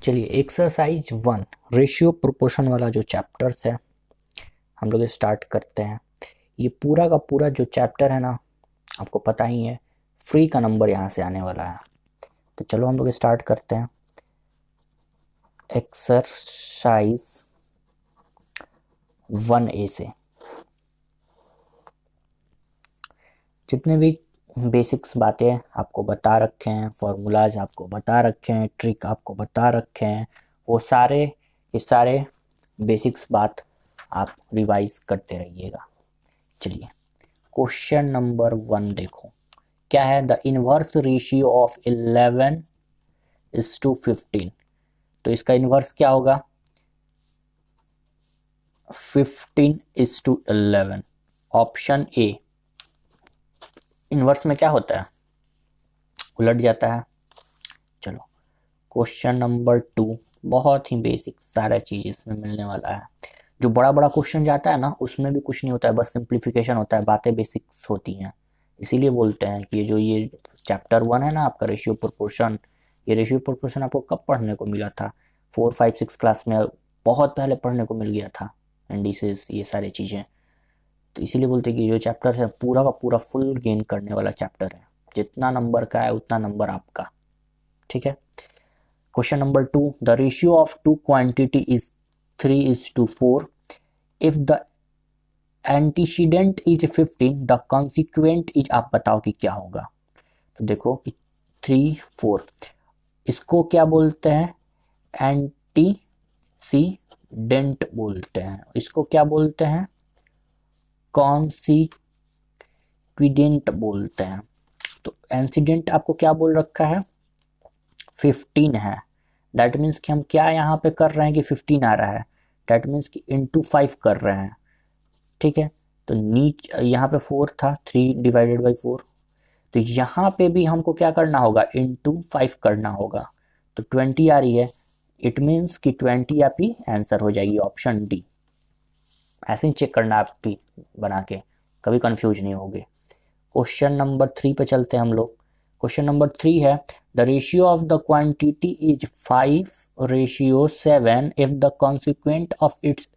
चलिए exercise 1 ratio proportion वाला जो चैप्टर्स है हम लोग स्टार्ट करते हैं। ये पूरा का पूरा जो चैप्टर है ना, आपको पता ही है फ्री का नंबर यहाँ से आने वाला है। तो चलो हम लोग स्टार्ट करते हैं। एक्सरसाइज 1A से जितने भी बेसिक्स बातें आपको बता रखे हैं, फॉर्मूलाज आपको बता रखे हैं, ट्रिक आपको बता रखे हैं, वो सारे बेसिक्स बात आप रिवाइज करते रहिएगा। चलिए क्वेश्चन नंबर 1 देखो क्या है। The inverse ratio of 11:15। तो इसका इनवर्स क्या होगा? 15:11। Option A. इनवर्स में क्या होता है? उलट जाता है। चलो क्वेश्चन नंबर 2 बहुत ही बेसिक सारा चीज इसमें मिलने वाला है। जो बड़ा बड़ा क्वेश्चन जाता है ना, उसमें भी कुछ नहीं होता है, बस सिंप्लीफिकेशन होता है, बातें बेसिक्स होती हैं। इसीलिए बोलते हैं कि ये चैप्टर 1 है ना आपका रेशियो प्रोपोर्शन, ये रेशियो प्रोपोर्शन आपको कब पढ़ने को मिला था? 4, 5, 6 क्लास में बहुत पहले पढ़ने को मिल गया था, इंडिसेस ये सारी चीज़ें। तो इसीलिए बोलते हैं कि जो चैप्टर है पूरा का पूरा फुल गेन करने वाला चैप्टर है। जितना नंबर का है उतना नंबर आपका, ठीक है। Question number 2, the ratio of two quantity is 3:4। If the antecedent is 15, the consequent is, आप बताओ कि क्या होगा। तो देखो कि 3, 4 इसको क्या बोलते हैं? एंटीसीडेंट बोलते हैं। इसको क्या बोलते हैं? कॉन्सिक्विडेंट बोलते हैं। तो एंसीडेंट आपको क्या बोल रखा है? 15 है। दैट मीन्स कि हम क्या यहाँ पे कर रहे हैं कि 15 आ रहा है, दैट मीन्स कि इंटू 5 कर रहे हैं, ठीक है। तो यहाँ पे 4 था, 3/4। तो यहाँ पे भी हमको क्या करना होगा? इंटू 5 करना होगा। तो 20 आ रही है, इट मीन्स कि 20 आपकी आंसर हो जाएगी, ऑप्शन डी। ऐसे ही चेक करना आप भी बना के, कभी कंफ्यूज नहीं होगे। क्वेश्चन नंबर 3 पे चलते हैं हम लोग। क्वेश्चन नंबर 3 है the ratio of the quantity is 5:7 if the consequent of its,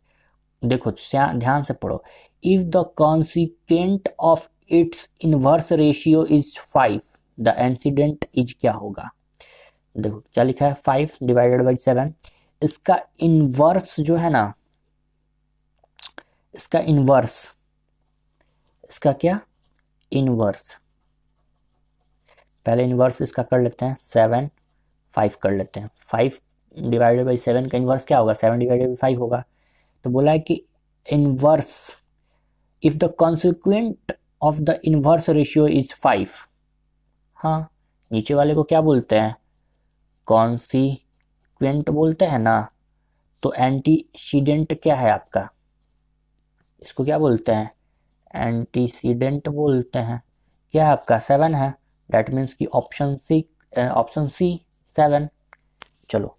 देखो ध्यान से पढ़ो, if the consequent of its inverse ratio is 5, the antecedent is क्या होगा? देखो क्या लिखा है, 5/7। इसका इनवर्स जो है ना, इसका इनवर्स, इसका क्या इनवर्स, पहले इनवर्स इसका कर लेते हैं 7, 5 कर लेते हैं। 5/7 का इनवर्स क्या होगा? 7/5 होगा। तो बोला है कि inverse if the consequent of the inverse ratio is 5। हाँ, नीचे वाले को क्या बोलते हैं? कॉन्सिक्वेंट बोलते हैं ना। तो एंटीसीडेंट क्या है आपका? इसको क्या बोलते हैं? एंटीसीडेंट बोलते हैं। क्या है आपका? 7 है। दैट मीन्स कि ऑप्शन सी 7। चलो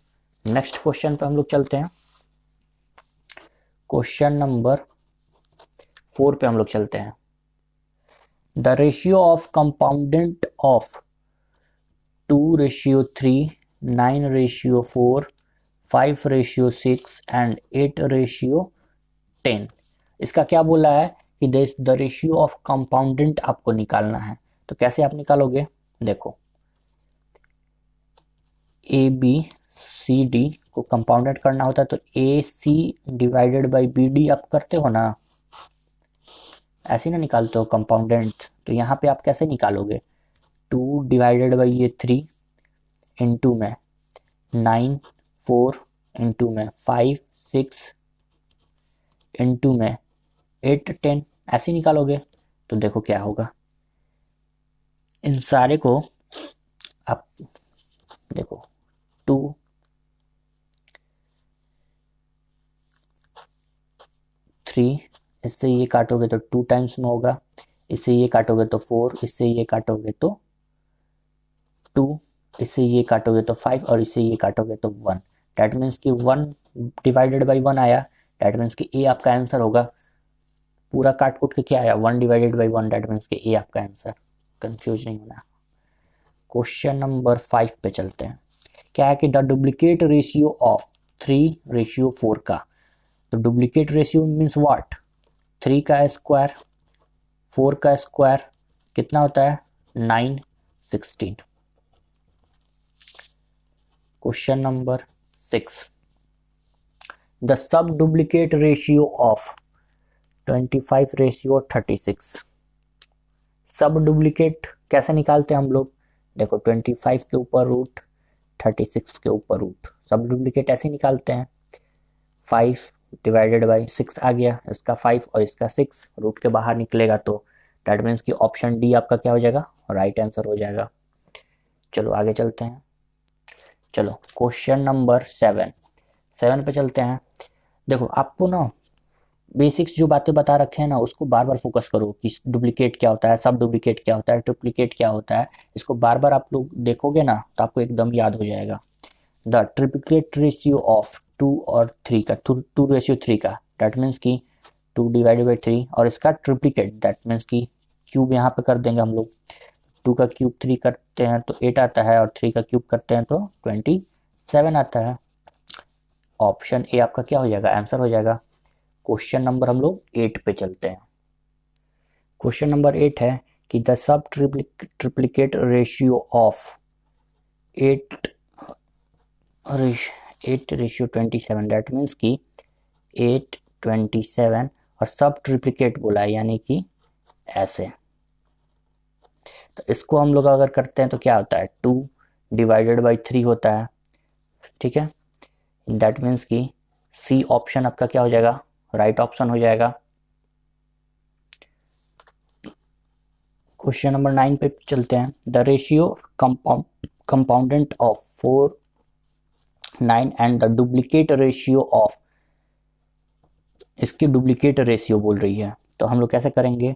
नेक्स्ट क्वेश्चन पे हम लोग चलते हैं। क्वेश्चन नंबर 4 पे हम लोग चलते हैं। The ratio of compounded of 2:3, 9:4, 5:6 and 8:10। इसका क्या बोला है कि द रेशियो ऑफ कंपाउंडेंट आपको निकालना है। तो कैसे आप निकालोगे? देखो ABCD को कंपाउंडेड करना होता है तो AC/BD आप करते हो ना, ऐसे ना निकालते हो कंपाउंडेंट। तो यहाँ पे आप कैसे निकालोगे? 2/3 इंटू में 9, 4 इंटू में 5, 6 इंटू में 8, 10, ऐसे निकालोगे। तो देखो क्या होगा, इन सारे को आप देखो 2, 3, इससे ये काटोगे तो 2 टाइम्स में होगा, इससे ये काटोगे तो 4, इससे ये काटोगे तो 2, इससे ये काटोगे तो 5 और इससे ये काटोगे तो 1। डैट मीन्स कि 1/1 आया। डैट मीन्स कि ए आपका आंसर होगा। पूरा काट कूट के क्या आया? 1/1। डैट मीन्स कि ए आपका आंसर। कंफ्यूज नहीं होना। क्वेश्चन नंबर 5 पे चलते हैं। क्या है कि द डुप्लीकेट रेशियो ऑफ 3:4 का, तो डुप्लीकेट रेशियो मीन्स व्हाट, 3 का स्क्वायर 4 का स्क्वायर कितना होता है 9/16। Question number 6, the subduplicate ratio of 25:36। सब डुप्लीकेट कैसे निकालते हैं हम लोग, देखो 25 के ऊपर रूट 36 के ऊपर रूट, सब डुप्लीकेट ऐसे निकालते हैं। 5 डिवाइडेड बाई 6 आ गया, इसका 5 और इसका 6 रूट के बाहर निकलेगा, तो डैट मीन्स कि ऑप्शन डी आपका क्या हो जाएगा, राइट आंसर हो जाएगा। चलो आगे चलते हैं। चलो क्वेश्चन नंबर 7 पे चलते हैं। देखो आपको ना बेसिक्स जो बातें बता रखे हैं ना उसको बार बार फोकस करो कि डुप्लीकेट क्या होता है, सब डुप्लीकेट क्या होता है, ट्रिप्लीकेट क्या होता है, इसको बार बार आप लोग देखोगे ना तो आपको एकदम याद हो जाएगा। द ट्रिप्लीकेट रेशियो ऑफ 2 और 3 का, 2:3 का, डैट मीन्स कि 2 डिवाइडेड बाई 3, और इसका ट्रिप्लीकेट डैट मीन्स कि क्यूब यहाँ पे कर देंगे हम लोग। 2 का क्यूब 3 करते हैं तो 8 आता है, और 3 का क्यूब करते हैं तो 27 आता है। ऑप्शन ए आपका क्या हो जाएगा, आंसर हो जाएगा। क्वेश्चन नंबर हम लोग 8 पे चलते हैं। क्वेश्चन नंबर 8 है कि the sub triplicate ratio of 8:27, that means कि 8:27 और सब ट्रिप्लीकेट बोला है यानी कि ऐसे, तो इसको हम लोग अगर करते हैं तो क्या होता है 2 डिवाइडेड बाई 3 होता है, ठीक है। दैट मीन्स कि सी ऑप्शन आपका क्या हो जाएगा, राइट ऑप्शन हो जाएगा। क्वेश्चन नंबर 9 पे चलते हैं। The ratio compounded of 4, 9 and the duplicate ratio of, इसकी डुप्लीकेट रेशियो बोल रही है, तो हम लोग कैसे करेंगे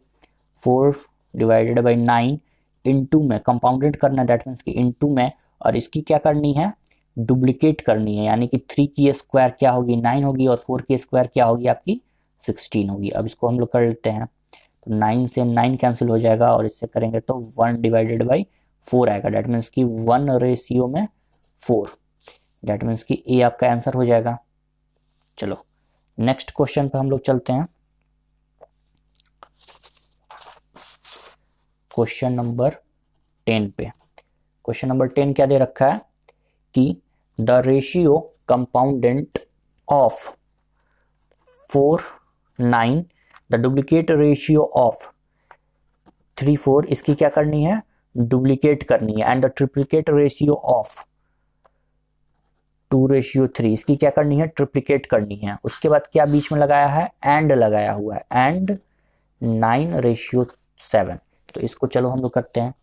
4 डिवाइडेड बाई 9 इंटू में कंपाउंडेड करना, दैट मीन्स कि इंटू में, और इसकी क्या करनी है डुप्लीकेट करनी है, यानी कि 3 की स्क्वायर क्या होगी 9 होगी, और 4 की स्क्वायर क्या होगी आपकी 16 होगी। अब इसको हम लोग कर लेते हैं, तो 9 से 9 कैंसिल हो जाएगा, और इससे करेंगे तो 1 डिवाइडेड बाई 4 आएगा, डैट मीन्स कि 1:4, डैट मीन्स कि ए आपका आंसर हो जाएगा। चलो नेक्स्ट क्वेश्चन पे हम लोग चलते हैं। क्वेश्चन नंबर 10 पे, क्वेश्चन नंबर 10 क्या दे रखा है कि the ratio compounded of 4, 9 the duplicate ratio of 3, 4, इसकी क्या करनी है डुप्लीकेट करनी है, and the triplicate ratio of 2:3, इसकी क्या करनी है ट्रिप्लीकेट करनी है। उसके बाद क्या बीच में लगाया है, एंड लगाया हुआ है, एंड 9:7, तो इसको चलो हम लोग करते हैं।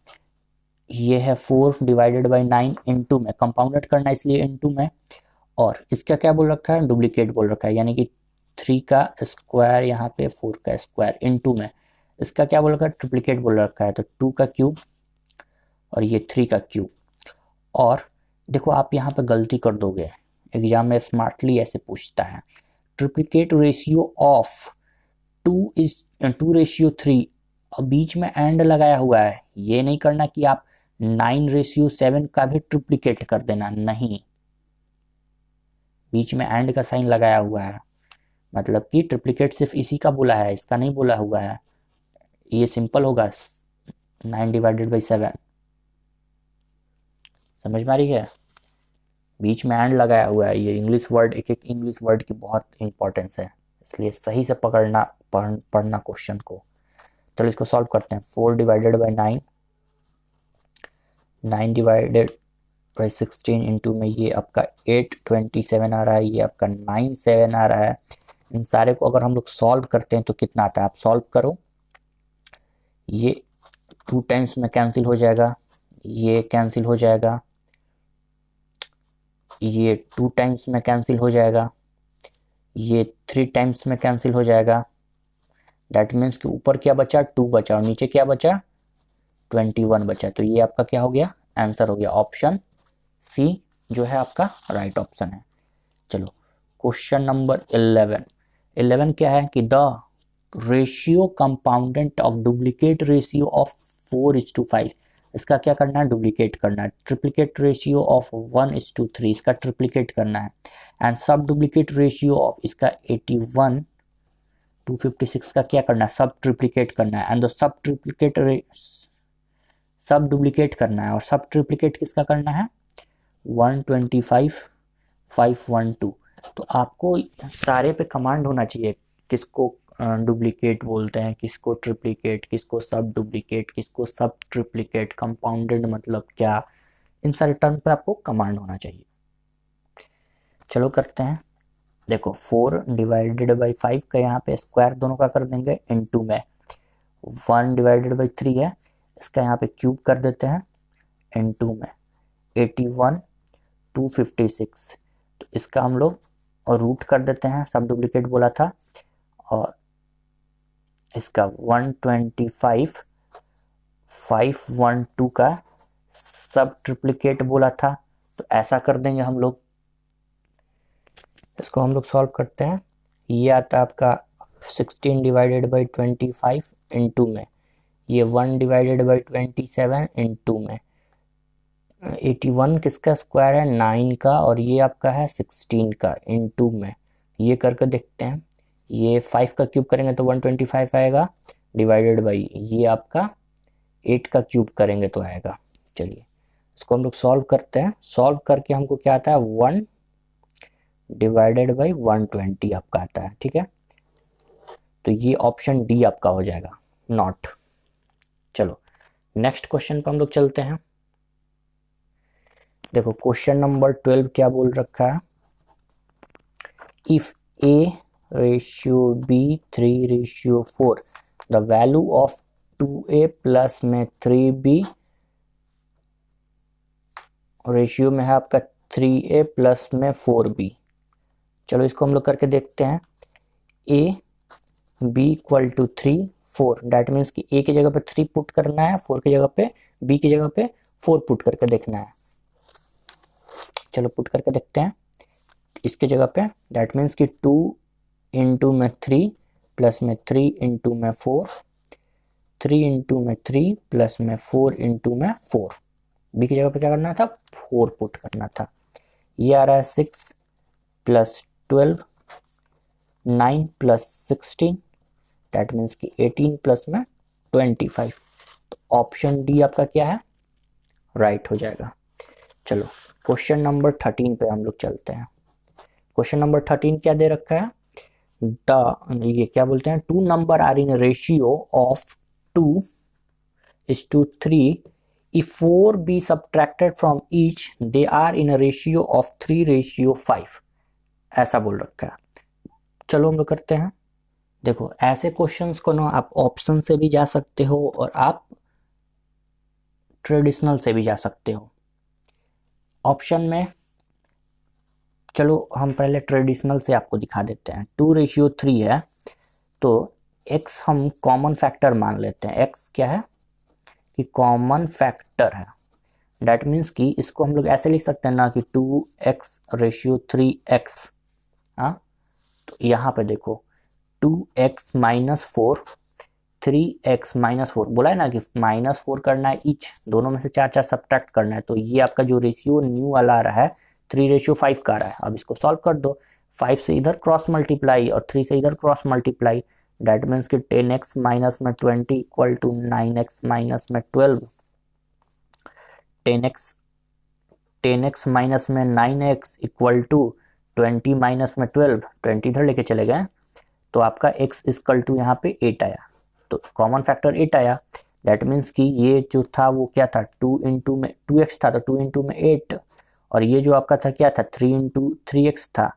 ये है 4 डिवाइडेड बाई 9 इंटू में, कंपाउंडेड करना इसलिए इंटू में, और इसका क्या बोल रखा है डुप्लीकेट बोल रखा है, यानी कि 3 का स्क्वायर यहाँ पे 4 का स्क्वायर इंटू में, इसका क्या बोल रखा है ट्रिप्लीकेट बोल रखा है, तो 2 का क्यूब और ये 3 का क्यूब। और देखो आप यहाँ पे गलती कर दोगे, एग्जाम में स्मार्टली ऐसे पूछता है, ट्रिप्लीकेट रेशियो ऑफ 2:3, और बीच में एंड लगाया हुआ है, ये नहीं करना कि आप 9:7 का भी ट्रिप्लीकेट कर देना, नहीं, बीच में एंड का साइन लगाया हुआ है, मतलब कि ट्रिप्लीकेट सिर्फ इसी का बोला है, इसका नहीं बोला हुआ है। ये सिंपल होगा 9 डिवाइडेड बाई 7, समझ में आ रही है, बीच में एंड लगाया हुआ है। ये इंग्लिश वर्ड, एक एक इंग्लिश वर्ड की बहुत इंपॉर्टेंस है, इसलिए सही से पकड़ना पढ़ना क्वेश्चन को। चलो इसको सॉल्व करते हैं। 4 divided by 9, 9 divided by 16 into में ये आपका 8:27 आ रहा है, ये आपका 9:7 आ रहा है। इन सारे को अगर हम लोग सॉल्व करते हैं तो कितना आता है, आप सॉल्व करो, ये 2 टाइम्स में कैंसिल हो जाएगा, ये कैंसिल हो जाएगा, ये 2 टाइम्स में कैंसिल हो जाएगा, ये 3 टाइम्स में कैंसिल हो जाएगा, दैट मीन्स कि ऊपर क्या बचा 2 बचा, और नीचे क्या बचा 21 बचा, तो ये आपका क्या हो गया आंसर हो गया। ऑप्शन सी जो है आपका राइट ऑप्शन है। चलो क्वेश्चन नंबर 11 क्या है कि the ratio compounded of duplicate ratio of 4:5, इसका क्या करना है, डुप्लीकेट करना है। ट्रिप्लिकेट रेशियो ऑफ 1:3 इसका ट्रिप्लिकेट करना है। एंड सब डुप्लीकेट रेशियो ऑफ इसका 81 256 का क्या करना है, सब ट्रिप्लिकेट करना है। एंड सब डुप्लीकेट करना है। और सब ट्रिप्लिकेट किसका करना है, 125 512। तो आपको सारे पे कमांड होना चाहिए, किसको डुप्लीकेट बोलते हैं, किसको ट्रिप्लिकेट, किसको सब डुप्लीकेट, किसको सब ट्रिप्लिकेट, कंपाउंडेड मतलब क्या, इन सारे टर्म पे आपको कमांड होना चाहिए। चलो करते हैं। देखो 4 डिवाइडेड बाई 5 का यहाँ पे स्क्वायर दोनों का कर देंगे इनटू में 1 डिवाइडेड बाई 3 है, इसका यहाँ पे क्यूब कर देते हैं इनटू में 81 256। तो इसका हम लोग रूट कर देते हैं, सब डुप्लीकेट बोला था। और इसका 125 512 का सब ट्रिप्लिकेट बोला था। तो ऐसा कर देंगे हम लोग, इसको हम लोग सॉल्व करते हैं। ये आता है आपका 16 डिवाइडेड बाई 25 इनटू में ये 1 डिवाइडेड बाई 27 इनटू में 81 किसका स्क्वायर है, 9 का, और ये आपका है 16 का इनटू में। ये करके देखते हैं, ये 5 का क्यूब करेंगे तो 125 आएगा, डिवाइडेड बाई ये आपका 8 का क्यूब करेंगे तो आएगा। चलिए इसको हम लोग सॉल्व करते हैं। सॉल्व करके हमको क्या आता है, 1 डिवाइडेड बाई 120 आपका आता है। ठीक है, तो ये ऑप्शन डी आपका हो जाएगा, नॉट। चलो नेक्स्ट क्वेश्चन पर हम लोग चलते हैं। देखो क्वेश्चन नंबर 12 क्या बोल रखा है, if A ratio B 3:4 the value of 2a plus में 3b रेशियो में है आपका 3a प्लस में 4b। चलो इसको हम लोग करके देखते हैं। a b equal to 3 4, that means कि a की जगह पे 3 पुट करना है, 4 की जगह पे, b की जगह पे 4 पुट करके देखना है। चलो पुट करके देखते हैं इसके जगह पे, डैट मीन्स कि 2 इंटू में 3 प्लस में 3 इंटू में 4, 3 इंटू में 3 प्लस में 4 इंटू में 4। बी की जगह पे क्या करना था, 4 पुट करना था। ये आ रहा है 6 प्लस 12 9 प्लस 16, डैट मीन्स कि 18 प्लस में 25। तो ऑप्शन डी आपका क्या है, राइट हो जाएगा। चलो क्वेश्चन नंबर 13 पे हम लोग चलते हैं। क्वेश्चन नंबर 13 क्या दे रखा है, ये क्या बोलते हैं, 2 number are in ratio of 2:3 if 4 be subtracted from each they are in a ratio of 3:5, ऐसा बोल रखा है। चलो हम लोग करते हैं। देखो ऐसे क्वेश्चंस को ना आप ऑप्शन से भी जा सकते हो और आप ट्रेडिशनल से भी जा सकते हो। ऑप्शन में चलो हम पहले ट्रेडिशनल से आपको दिखा देते हैं। 2:3 है तो x हम कॉमन फैक्टर मान लेते हैं। x क्या है कि कॉमन फैक्टर है, डैट मीन्स कि इसको हम लोग ऐसे लिख सकते हैं ना कि 2x/3x। हाँ, तो यहाँ पे देखो 2x माइनस 4 3x माइनस 4 बोला है ना कि -4 करना है ईच, दोनों में से 4 सब्ट्रैक्ट करना है। तो ये आपका जो रेशियो न्यू वाला आ रहा है 3:5 का आ रहा है। अब इसको सॉल्व कर दो, 5 से इधर क्रॉस मल्टीप्लाई और 3 से इधर क्रॉस मल्टीप्लाई, डैट मीन्स कि 10x माइनस में 20 इक्वल टू 9x माइनस में 12। 10x माइनस में 9x इक्वल टू 20 माइनस में 12, 20 इधर लेके चले गए तो आपका x इक्वल टू यहाँ पे 8 आया। तो कॉमन फैक्टर 8 आया, दैट मीन्स कि ये जो था वो क्या था, 2 इंटू में 2x था तो 2 इंटू में 8, और ये जो आपका था क्या था 3 इंटू 3x था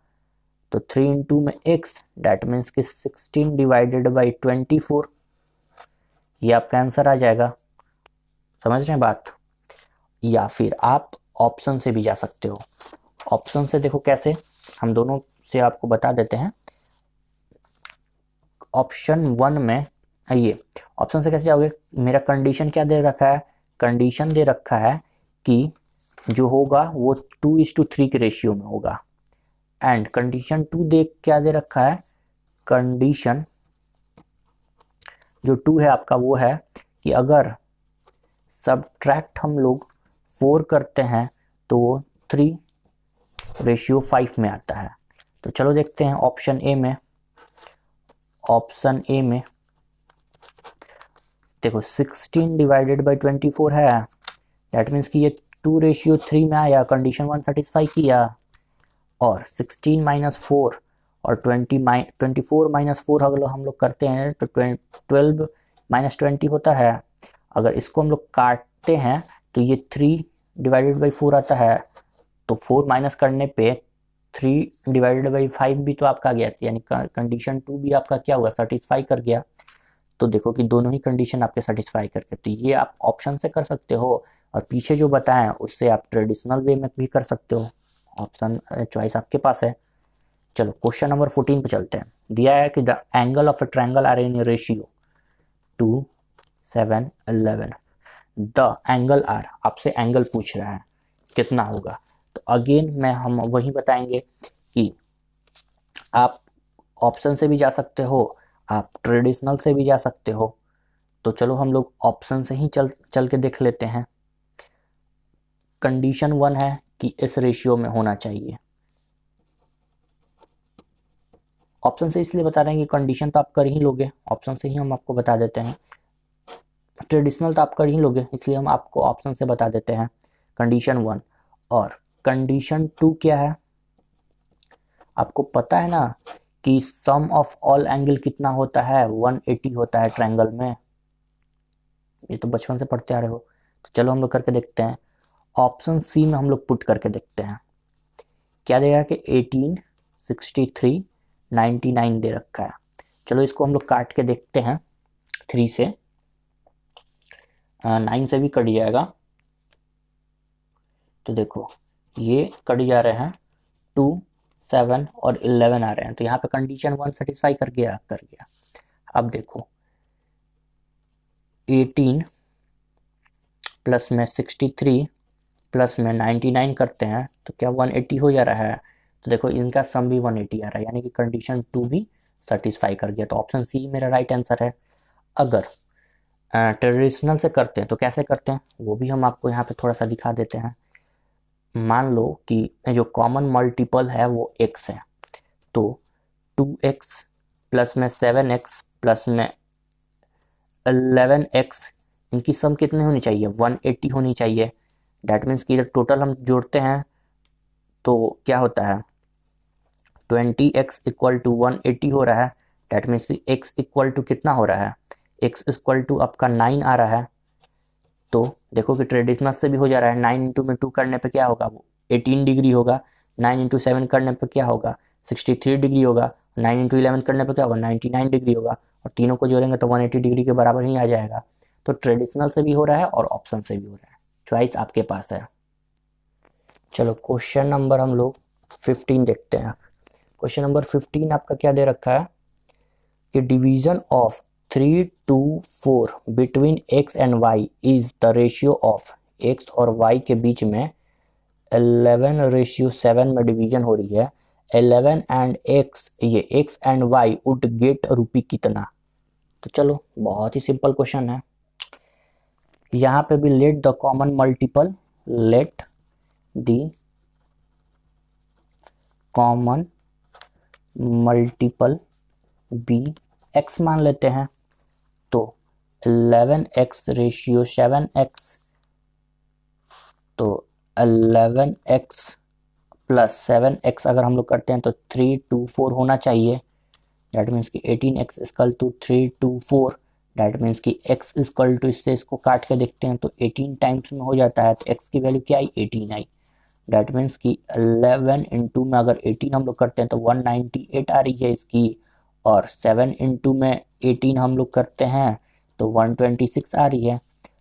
तो 3 इंटू में x, डैट मीन्स कि 16 डिवाइडेड बाई 24। ये आपका आंसर आ जाएगा। समझ रहे हैं बात। या फिर आप ऑप्शन से भी जा सकते हो। ऑप्शन से देखो कैसे, हम दोनों से आपको बता देते हैं। ऑप्शन 1 में ये ऑप्शन से कैसे जाओगे, मेरा कंडीशन क्या दे रखा है, कंडीशन दे रखा है कि जो होगा वो 2:3 के रेशियो में होगा। एंड कंडीशन 2 देख क्या दे रखा है, कंडीशन जो 2 है आपका वो है कि अगर सब्ट्रैक्ट हम लोग 4 करते हैं तो वो 3:5 में आता है। तो चलो देखते हैं ऑप्शन ए में देखो 16 डिवाइडेड बाई 24 है, दैट मीन्स कि ये 2:3 में आया, कंडीशन 1 सेटिस्फाई किया। और 16 माइनस 4 और 24 माइनस 4 अगर हम लोग करते हैं तो 12 माइनस 20 होता है। अगर इसको हम लोग काटते हैं तो ये 3 डिवाइडेड बाई 4 आता है, तो 4 माइनस करने पे 3 डिवाइडेड बाई 5 भी तो आपका आ गया, यानी कंडीशन 2 भी आपका क्या हुआ, सेटिस्फाई कर गया। तो देखो कि दोनों ही कंडीशन आपके सेटिस्फाई करके, तो ये आप ऑप्शन से कर सकते हो, और पीछे जो बताएं उससे आप ट्रेडिशनल वे में भी कर सकते हो। ऑप्शन चॉइस आपके पास है। चलो क्वेश्चन नंबर 14 पे चलते हैं। दिया है कि the angle of a triangle are in ratio 2, 7, 11। The angle are, आपसे एंगल पूछ रहा है कितना होगा। तो अगेन हम वही बताएंगे कि आप ऑप्शन से भी जा सकते हो, आप ट्रेडिशनल से भी जा सकते हो। तो चलो हम लोग ऑप्शन से ही चल के देख लेते हैं। कंडीशन 1 है कि इस रेशियो में होना चाहिए। ऑप्शन से इसलिए बता रहे हैं कि कंडीशन तो आप कर ही लोगे, ऑप्शन से ही हम आपको बता देते हैं। ट्रेडिशनल तो आप कर ही लोगे, इसलिए हम आपको ऑप्शन से बता देते हैं कंडीशन 1। और कंडीशन 2 क्या है, आपको पता है ना कि सम ऑफ ऑल एंगल कितना होता है, 180 होता है ट्रायंगल में। ये तो बचपन से पढ़ते आ रहे हो। तो चलो हम लोग करके देखते हैं। ऑप्शन सी में हम लोग पुट करके देखते हैं क्या देगा कि 18, 63, 99 दे रखा है। चलो इसको हम लोग काट के देखते हैं। 3 से 9 से भी कट जाएगा, तो देखो ये कट जा रहे हैं, 2, 7 और 11 आ रहे हैं। तो यहाँ पे कंडीशन 1 सेटिस्फाई कर गया। अब देखो 18 प्लस में 63 प्लस में 99 करते हैं तो क्या 180 हो जा रहा है। तो देखो इनका सम भी 180 आ रहा है, यानी कि कंडीशन 2 भी सेटिस्फाई कर गया। तो ऑप्शन सी मेरा राइट आंसर है। अगर ट्रेडिशनल से करते हैं तो कैसे करते हैं वो भी हम आपको यहाँ पे थोड़ा सा दिखा देते हैं। मान लो कि जो कॉमन मल्टीपल है वो x है, तो 2x प्लस में 7x प्लस में 11x, इनकी सम कितनी होनी चाहिए, 180 होनी चाहिए। डैट मीन्स कि इधर टोटल हम जोड़ते हैं तो क्या होता है, 20x इक्वल टू 180 हो रहा है। That means x equal to कितना हो रहा है, x इक्वल टू आपका 9 आ रहा है। तो देखो कि ट्रेडिशनल से भी हो जा रहा है। 9 इंटू में 2 करने पे क्या होगा, वो 18 डिग्री होगा। 9 इंटू 7 करने पे क्या होगा, 63 डिग्री होगा। 9 इंटू 11 करने पे क्या होगा, 99 डिग्री होगा। और तीनों को जोड़ेंगे तो 180 डिग्री के बराबर ही आ जाएगा। तो ट्रेडिशनल से भी हो रहा है और ऑप्शन से भी हो रहा है, चॉइस आपके पास है। चलो क्वेश्चन नंबर हम लोग 15 देखते हैं। क्वेश्चन नंबर 15 आपका क्या दे रखा है कि division of 3 to 4 between x and y is the ratio of x और y के बीच में 11:7 में डिवीजन हो रही है। 11 एंड x, ये x and y would get rupee कितना। तो चलो बहुत ही सिंपल क्वेश्चन है। यहाँ पे भी let the common multiple, let the common multiple be x मान लेते हैं। तो 11x रेशियो 7x, तो 11x प्लस 7x अगर हम लोग करते हैं तो 3 to 4 होना चाहिए। डैट मीन्स कि 18x equal to 3 to 4। That means कि x इक्वल टू, इससे इसको काट के देखते हैं तो 18 टाइम्स में हो जाता है। तो x की वैल्यू क्या आई, 18 आई। डैट मीन्स कि 11 इंटू में अगर 18 हम लोग करते हैं तो 198 आ रही है इसकी। और 7 इंटू में 18 हम लोग करते हैं तो 126 आ रही है।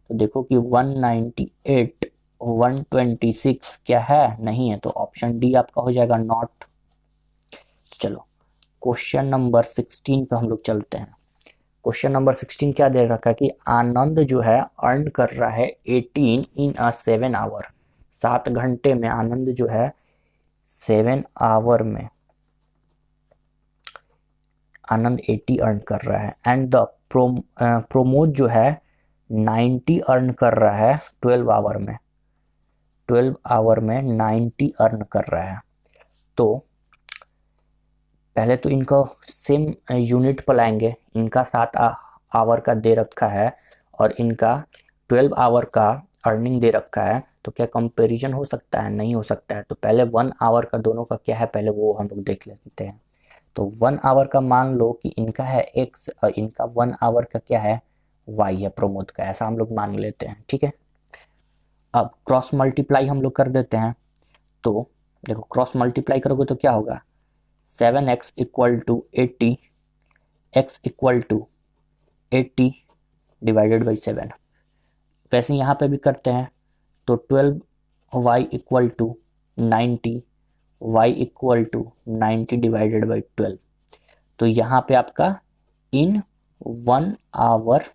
तो देखो कि 198 126 क्या है, नहीं है। तो ऑप्शन डी आपका हो जाएगा नॉट। चलो क्वेश्चन नंबर 16 पे हम लोग चलते हैं। क्वेश्चन नंबर 16 क्या दे रखा है कि आनंद जो है अर्न कर रहा है 18 इन अ 7 आवर। 7 घंटे में आनंद जो है 7 आवर में आनंद 80 अर्न कर रहा है। एंड द प्रमोद जो है 90 अर्न कर रहा है 12 आवर में, 12 आवर में 90 अर्न कर रहा है। तो पहले तो इनको सेम यूनिट पर लाएंगे, इनका 7 आवर का दे रखा है और इनका 12 आवर का अर्निंग दे रखा है, तो क्या कंपैरिजन हो सकता है? नहीं हो सकता है। तो पहले 1 आवर का दोनों का क्या है पहले वो हम लोग देख लेते हैं। तो 1 आवर का मान लो कि इनका है x और इनका 1 आवर का क्या है y है, प्रमोद का, ऐसा हम लोग मान लेते हैं, ठीक है। अब क्रॉस मल्टीप्लाई हम लोग कर देते हैं। तो देखो क्रॉस मल्टीप्लाई करोगे तो क्या होगा, 7x equal to 80, x equal to 80 divided by 7। वैसे यहाँ पे भी करते हैं, तो 12y equal to 90, y equal to 90 divided by 12। तो यहाँ पे आपका इन 1 आवर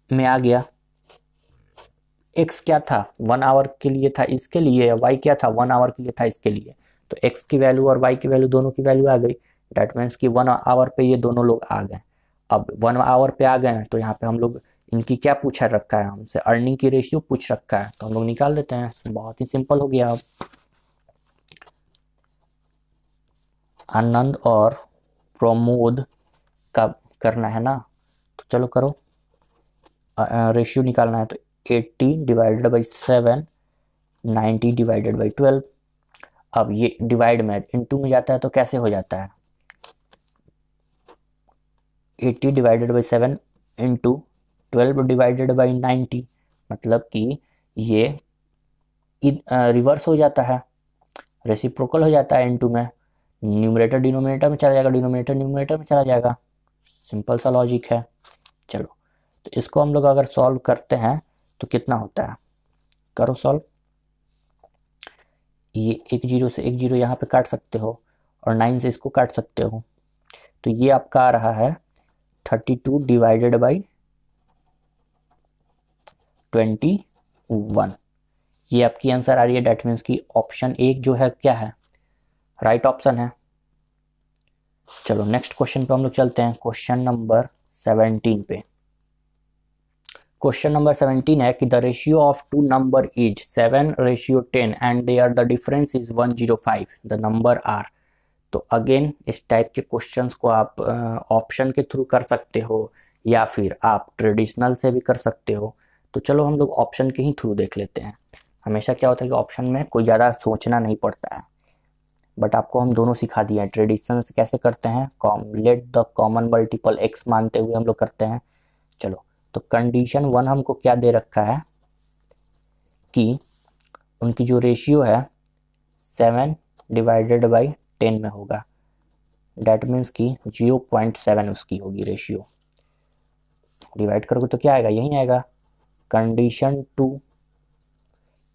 में आ गया। x क्या था 1 आवर के लिए था इसके लिए, y क्या था 1 आवर के लिए था इसके लिए। तो x की वैल्यू और y की वैल्यू दोनों की वैल्यू आ गई। डेट मीन्स कि 1 आवर पे ये दोनों लोग आ गए। अब 1 आवर पे आ गए हैं तो यहाँ पे हम लोग इनकी क्या पूछा रखा है हमसे, अर्निंग की रेशियो पूछ रखा है, तो हम लोग निकाल देते हैं। बहुत ही सिंपल हो गया। अब आनंद और प्रमोद का करना है ना, तो चलो करो। रेशियो निकालना है, तो 80 डिवाइडेड बाई 7, 90 डिवाइडेड बाई 12। अब ये डिवाइड में इनटू में जाता है तो कैसे हो जाता है, 80 divided by 7 into 12 divided by 90, मतलब कि ये रिवर्स हो जाता है, रेसिप्रोकल हो जाता है इनटू में। न्यूमरेटर डिनोमिनेटर में चला जाएगा, डिनोमिनेटर न्यूमरेटर में चला जाएगा। सिंपल सा लॉजिक है। चलो तो इसको हम लोग अगर सॉल्व करते हैं तो कितना होता है, करो सॉल्व। ये एक जीरो से एक जीरो यहाँ पे काट सकते हो और 9 से इसको काट सकते हो। तो ये आपका आ रहा है 32 डिवाइडेड बाई 21। ये आपकी आंसर आ रही है। डेट मीन्स की ऑप्शन एक जो है क्या है, राइट ऑप्शन है। चलो नेक्स्ट क्वेश्चन पे हम लोग चलते हैं, क्वेश्चन नंबर 17 पे। क्वेश्चन नंबर 17 है कि the ratio of two number is 7:10 and there the difference is 105, the number are. तो अगेन इस टाइप के क्वेश्चंस को आप ऑप्शन के थ्रू कर सकते हो या फिर आप ट्रेडिशनल से भी कर सकते हो। तो चलो हम लोग ऑप्शन के ही थ्रू देख लेते हैं। हमेशा क्या होता है कि ऑप्शन में कोई ज़्यादा सोचना नहीं पड़ता है, बट आपको हम दोनों सिखा दिया है। ट्रेडिशनल से कैसे करते हैं, late the common multiple x मानते हुए हम लोग करते हैं। चलो तो कंडीशन 1 हमको क्या दे रखा है कि उनकी जो रेशियो है 7 डिवाइडेड बाई 10 में होगा। डेट मीन्स कि 0.7 उसकी होगी रेशियो। डिवाइड करोगे तो क्या आएगा, यही आएगा। कंडीशन 2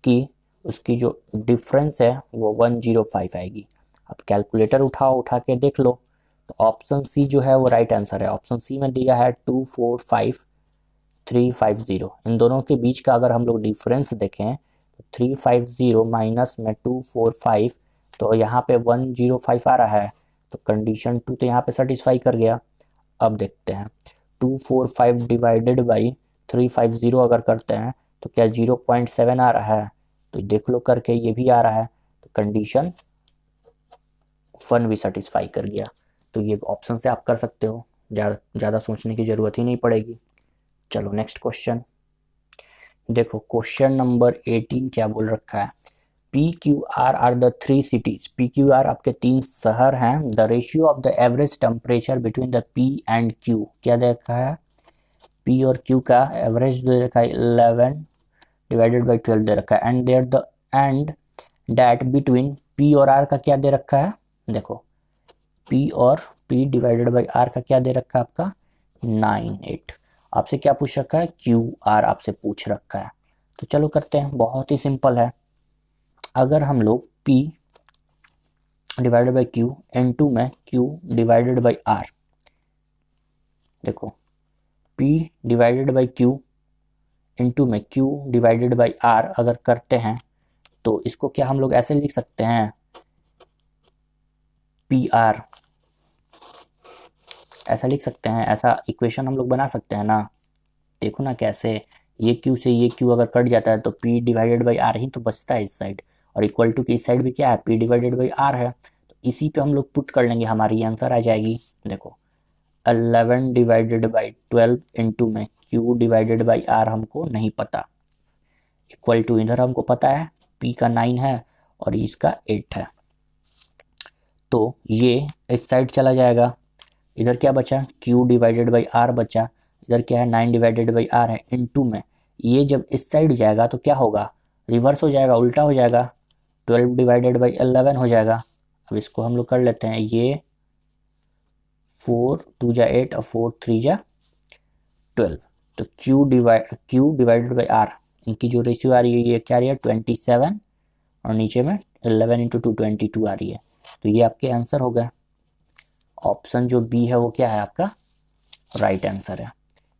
की उसकी जो डिफरेंस है वो 105 आएगी। अब कैलकुलेटर उठाओ, उठा के देख लो। तो ऑप्शन सी जो है वो राइट आंसर है। ऑप्शन सी में दिया है 245,350। इन दोनों के बीच का अगर हम लोग डिफरेंस देखें तो 350 माइनस में 245, तो यहाँ पे 105 आ रहा है। तो कंडीशन 2 तो यहाँ पे सेटिस्फाई कर गया। अब देखते हैं 245 डिवाइडेड बाई 350 अगर करते हैं तो क्या 0.7 आ रहा है, तो देख लो करके ये भी आ रहा है। तो कंडीशन 1 भी सेटिस्फाई कर गया। तो ये ऑप्शन से आप कर सकते हो, ज़्यादा सोचने की ज़रूरत ही नहीं पड़ेगी। चलो नेक्स्ट क्वेश्चन देखो। क्वेश्चन नंबर 18 क्या बोल रखा है, PQR are the 3 cities. PQR आपके 3 शहर हैं। The ratio of the average temperature between the P and Q क्या दे रखा है, P और Q का एवरेज दे रखा है 11 डिवाइडेड बाई 12 दे रखा है। एंड डैट बिटवीन P और R का क्या दे रखा है, देखो P और P डिवाइडेड बाई R का क्या दे रखा है आपका 9, 8। आपसे क्या पूछ रखा है, QR आपसे पूछ रखा है। तो चलो करते हैं, बहुत ही सिंपल है। अगर हम लोग P divided by Q N2 में Q डिवाइडेड बाई R, देखो P divided by Q into में Q डिवाइडेड बाई R अगर करते हैं तो इसको क्या हम लोग ऐसे लिख सकते हैं, PR ऐसा लिख सकते हैं। ऐसा इक्वेशन हम लोग बना सकते हैं ना। देखो ना कैसे, ये क्यू से ये क्यू अगर कट जाता है तो पी डिवाइडेड बाई आर ही तो बचता है इस साइड, और इक्वल टू की इस साइड भी क्या है, पी डिवाइडेड बाई आर है। तो इसी पे हम लोग पुट कर लेंगे, हमारी आंसर आ जाएगी। देखो 11 डिवाइडेड बाई 12 इंटू में क्यू डिवाइडेड बाई आर हमको नहीं पता, इक्वल टू इधर हमको पता है पी का 9 है और इसका 8 है। तो ये इस साइड चला जाएगा, इधर क्या बचा, q डिवाइडेड बाई आर बचा, इधर क्या है 9 डिवाइडेड बाई आर है, इनटू में ये जब इस साइड जाएगा तो क्या होगा, रिवर्स हो जाएगा, उल्टा हो जाएगा, 12 डिवाइडेड बाई 11 हो जाएगा। अब इसको हम लोग कर लेते हैं, ये 4 2 जा 8 और 4 3 जा 12, तो q डिवाइडेड बाई आर, इनकी जो रेशियो आ रही है ये क्या आ रही है 27, और नीचे में 11 इंटू 2 22 आ रही है। तो ये आपके आंसर हो गए। ऑप्शन जो बी है वो क्या है आपका राइट आंसर है।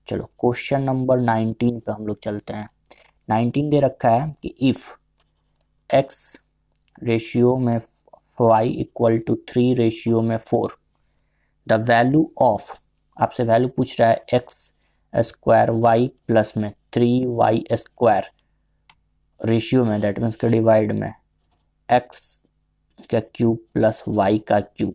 चलो क्वेश्चन नंबर 19 पे हम लोग चलते हैं। 19 दे रखा है कि इफ x रेशियो में 5 इक्वल टू 3 रेशियो में 4, द वैल्यू ऑफ, आपसे वैल्यू पूछ रहा है x स्क्वायर y प्लस में 3y स्क्वायर रेशियो में, दैट मीन्स के डिवाइड में x का क्यूब प्लस y का क्यूब,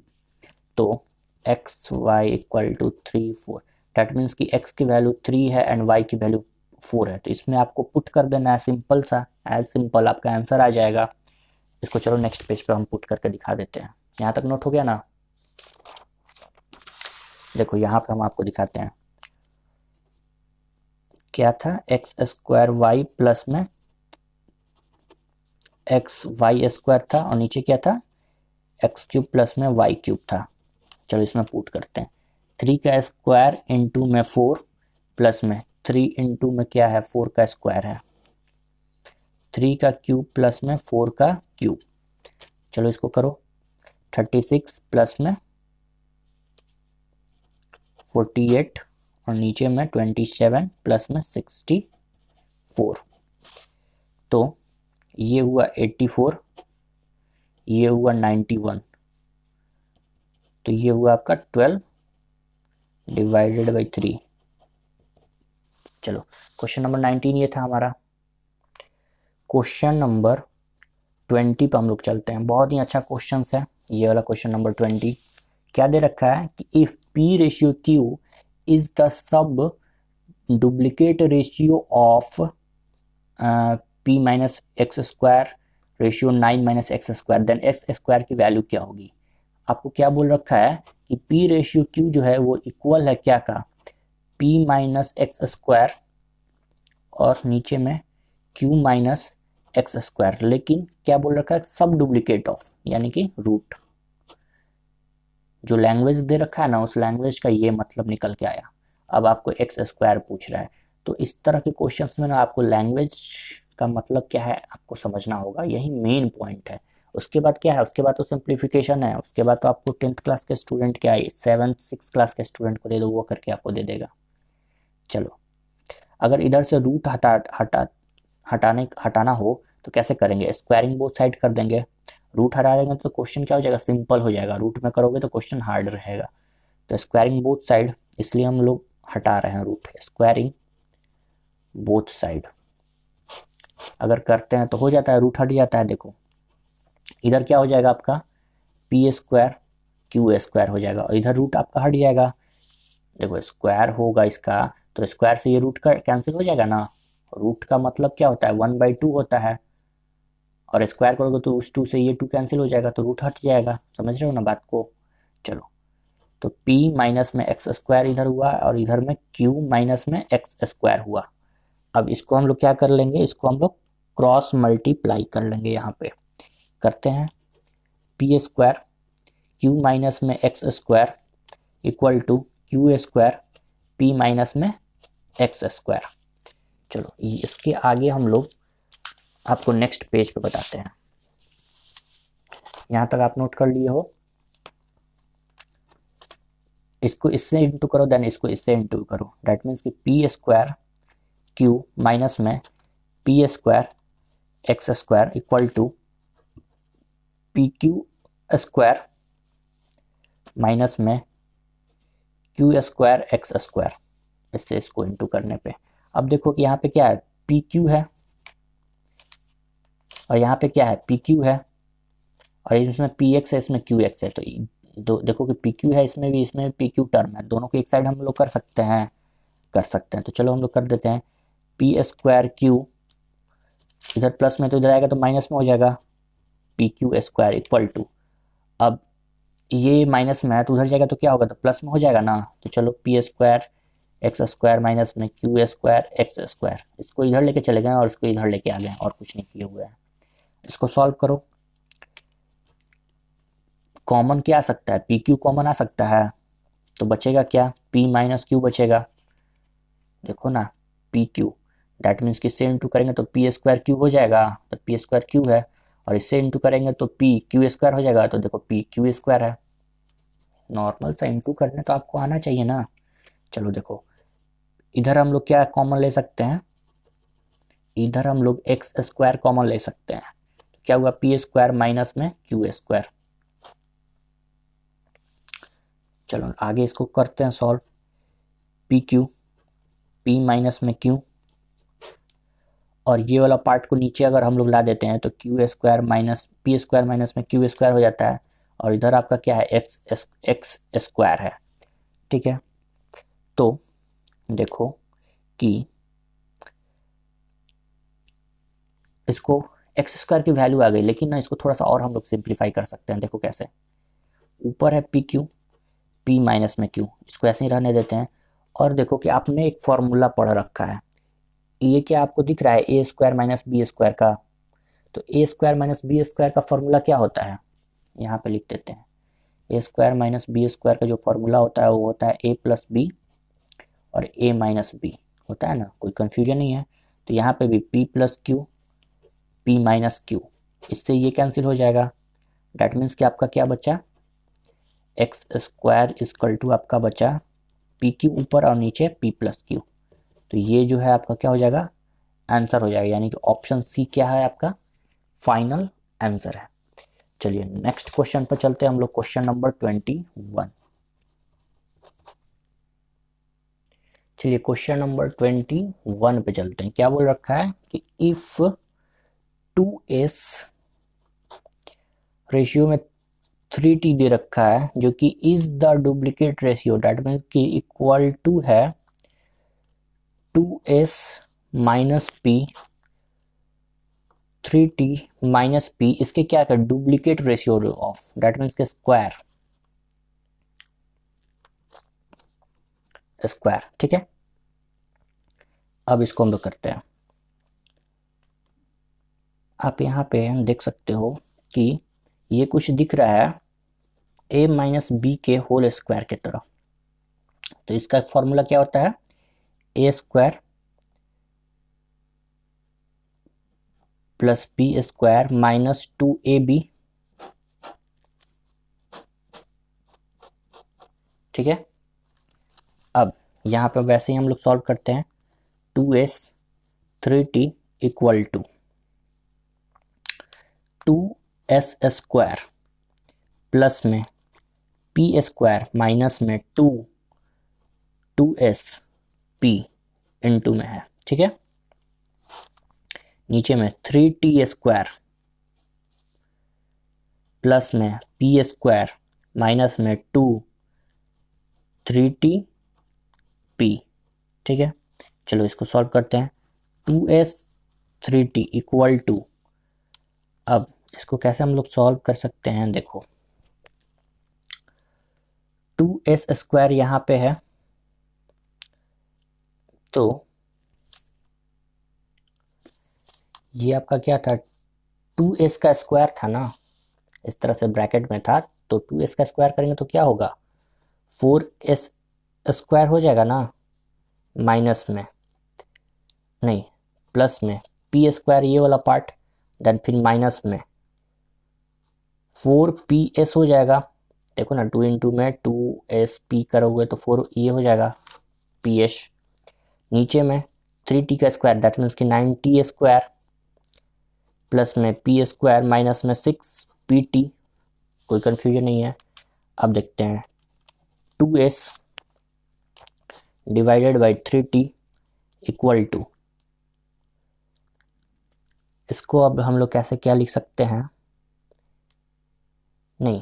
तो x y equal to 3 4, that means कि x की वैल्यू 3 है एंड y की वैल्यू 4 है। तो इसमें आपको पुट कर देना है, सिंपल सा, एज सिंपल आपका आंसर आ जाएगा। इसको चलो नेक्स्ट पेज पे हम पुट करके दिखा देते हैं। यहाँ तक नोट हो गया ना, देखो यहाँ पे हम आपको दिखाते हैं क्या था, एक्स स्क्वायर वाई प्लस में एक्स वाई स्क्वायर था, और नीचे क्या था एक्स क्यूब प्लस में वाई क्यूब था। चलो इसमें पुट करते हैं, 3 का स्क्वायर इंटू में 4 प्लस में 3 इंटू में क्या है 4 का स्क्वायर है, 3 का क्यूब प्लस में 4 का क्यूब। चलो इसको करो, 36 प्लस में 48 और नीचे में 27 प्लस में 64, तो ये हुआ 84, ये हुआ 91, तो ये हुआ आपका 12 डिवाइडेड बाई 3। चलो क्वेश्चन नंबर 19 ये था हमारा। क्वेश्चन नंबर 20 पे हम लोग चलते हैं। बहुत ही अच्छा क्वेश्चन है ये वाला, क्वेश्चन नंबर 20। क्या दे रखा है कि if p ratio q is the subduplicate ratio of p minus x square ratio 9 minus x square, then x square की वैल्यू क्या होगी। आपको क्या बोल रखा है कि p रेशियो q जो है वो इक्वल है क्या का, p माइनस एक्स स्क्वायर और नीचे में q माइनस एक्स स्क्वायर, लेकिन क्या बोल रखा है सब डुप्लीकेट ऑफ, यानी कि रूट। जो लैंग्वेज दे रखा है ना उस लैंग्वेज का ये मतलब निकल के आया। अब आपको एक्स स्क्वायर पूछ रहा है, तो इस तरह के क्वेश्चंस में ना आपको लैंग्वेज का मतलब क्या है आपको समझना होगा, यही मेन पॉइंट है। उसके बाद क्या है, उसके बाद तो सिंप्लीफिकेशन है, उसके बाद तो आपको 10th क्लास के स्टूडेंट क्या है 7th 6th क्लास के स्टूडेंट को दे दो, वो करके आपको दे देगा। चलो अगर इधर से रूट हटाना हो तो कैसे करेंगे, स्क्वायरिंग बोथ साइड कर देंगे। रूट हटा देंगे तो क्वेश्चन क्या हो जाएगा, सिंपल हो जाएगा। रूट में करोगे तो क्वेश्चन हार्ड रहेगा। तो स्क्वायरिंग बोथ साइड, इसलिए हम लोग हटा रहे हैं रूट, स्क्वायरिंग बोथ साइड अगर करते हैं तो हो जाता है, रूट हट जाता है। देखो इधर क्या हो जाएगा आपका पी स्क्वायर क्यू स्क्वायर हो जाएगा, और इधर रूट आपका हट जाएगा। देखो स्क्वायर होगा इसका तो स्क्वायर से ये रूट का कैंसिल हो जाएगा ना। रूट का मतलब क्या होता है 1/2 होता है, और स्क्वायर करोगे तो उस 2 से ये 2 कैंसिल हो जाएगा, तो रूट हट जाएगा। समझ रहे हो ना बात को। चलो तो p माइनस में एक्स स्क्वायर इधर हुआ और इधर में q माइनस में एक्स स्क्वायर हुआ। अब इसको हम लोग क्या कर लेंगे, इसको हम लोग क्रॉस मल्टीप्लाई कर लेंगे। यहाँ पे करते हैं p स्क्वायर q माइनस में x square equal to q square p minus में एक्स स्क्वायर। चलो इसके आगे हम लोग आपको नेक्स्ट पेज पे बताते हैं। यहाँ तक आप नोट कर लिए हो। इसको इससे इंटू करो, देन इसको इससे इंटू करो, डेट मीन्स कि पी स्क्वायर क्यू माइनस में p square x square equal to p q square minus में क्यू स्क्वायर एक्स स्क्वायर। इससे इसको इंटू करने पे अब देखो कि यहाँ पे क्या है, पी क्यू है और यहाँ पे क्या है, पी क्यू है और इसमें पी एक्स है, इसमें क्यू एक्स है। तो देखो कि पी क्यू है इसमें भी पी क्यू टर्म है, दोनों को एक साइड हम लोग कर सकते हैं, तो चलो हम लोग कर देते हैं। पी स्क्वायर क्यू, इधर प्लस में तो इधर आएगा तो माइनस में हो जाएगा, p q square equal to, अब ये माइनस में है तो उधर जाएगा तो क्या होगा, तो प्लस में हो जाएगा ना। तो चलो P square x square minus में क्यू स्क्वायर एक्स स्क्वायर, इसको इधर लेके चले गए और इसको इधर लेके आ गए और कुछ नहीं किए हुए हैं। इसको सॉल्व करो, कॉमन क्या आ सकता है, पी क्यू कॉमन आ सकता है, तो बचेगा क्या, पी माइनस क्यू बचेगा। देखो ना, पी क्यू डैट मीन्स किससे इंटू करेंगे तो पी स्क्वायर क्यू हो जाएगा, तो पी स्क्वायर क्यू है, और इससे इंटू करेंगे तो पी क्यू स्क्वायर हो जाएगा, तो देखो पी क्यू स्क्वायर है। नॉर्मल सा इंटू करने तो आपको आना चाहिए ना। चलो देखो, इधर हम लोग क्या कॉमन ले सकते हैं, इधर हम लोग एक्स स्क्वायर कॉमन ले सकते हैं, तो क्या हुआ, पी स्क्वायर माइनस में क्यू स्क्वायर। चलो आगे इसको करते हैं solve, P Q, P minus में क्यू, और ये वाला पार्ट को नीचे अगर हम लोग ला देते हैं तो Q square minus P square minus में क्यू स्क्वायर हो जाता है, और इधर आपका क्या है, एक्स स्क्वायर है। ठीक है, तो देखो कि इसको एक्स स्क्वायर की वैल्यू आ गई, लेकिन ना इसको थोड़ा सा और हम लोग सिंप्लीफाई कर सकते हैं। देखो कैसे, ऊपर है पी क्यू, पी माइनस में क्यू, इसको ऐसे ही रहने देते हैं। और देखो कि आपने एक फॉर्मूला पढ़ रखा है, ये क्या आपको दिख रहा है, a square minus B square का, तो ए स्क्वायर माइनस बी स्क्वायर का फॉर्मूला क्या होता है, यहाँ पे लिख देते हैं। ए स्क्वायर माइनस बी स्क्वायर का जो फॉर्मूला होता है वो होता है ए प्लस बी और ए माइनस बी होता है ना, कोई कंफ्यूजन नहीं है। तो यहाँ पे भी P plus Q, P minus Q, इससे ये कैंसिल हो जाएगा। डैट मीन्स कि आपका क्या बचा, एक्स स्क्वायर इजकल टू आपका बचा पी क्यू ऊपर और नीचे पी प्लस क्यू। तो ये जो है आपका क्या हो जाएगा, आंसर हो जाएगा, यानी कि ऑप्शन सी क्या है आपका फाइनल आंसर है। चलिए नेक्स्ट क्वेश्चन पर चलते हैं हम लोग, क्वेश्चन नंबर 21। चलिए क्वेश्चन नंबर 21 पे चलते हैं। क्या बोल रखा है कि इफ 2s रेशियो में 3t दे रखा है जो कि is the duplicate ratio, that means कि इक्वल टू है 2s minus P 3t minus P, इसके क्या कर duplicate ratio of, that means के स्क्वायर, ठीक है। अब इसको हम लोग करते हैं, आप यहाँ पे देख सकते हो कि ये कुछ दिख रहा है a माइनस बी के होल स्क्वायर की तरह। तो इसका फॉर्मूला क्या होता है, a square plus b square minus 2ab, ठीक है। अब यहाँ पे वैसे ही हम लोग सॉल्व करते हैं, 2s 3t equal to 2s square plus में पी स्क्वायर माइनस में 2s p इंटू में है, ठीक है। नीचे में 3t स्क्वायर प्लस में पी स्क्वायर माइनस में 3t p, ठीक है। चलो इसको सॉल्व करते हैं, 2s 3t इक्वल टू, अब इसको कैसे हम लोग सॉल्व कर सकते हैं, देखो 2s स्क्वायर यहाँ पे है, तो ये आपका क्या था, 2s का स्क्वायर था ना, इस तरह से ब्रैकेट में था, तो 2s का स्क्वायर करेंगे तो क्या होगा, 4s स्क्वायर हो जाएगा ना, माइनस में नहीं प्लस में पी स्क्वायर ये वाला पार्ट, देन फिर माइनस में 4ps हो जाएगा। देखो ना 2 इंटू में 2sp करोगे तो 4 ये हो जाएगा ps, नीचे में 3t का स्क्वायर दैट मीन्स कि 9t स्क्वायर प्लस में पी स्क्वायर माइनस में 6pt, कोई कंफ्यूजन नहीं है। अब देखते हैं 2s divided by 3t equal to, इसको अब हम लोग कैसे क्या लिख सकते हैं, नहीं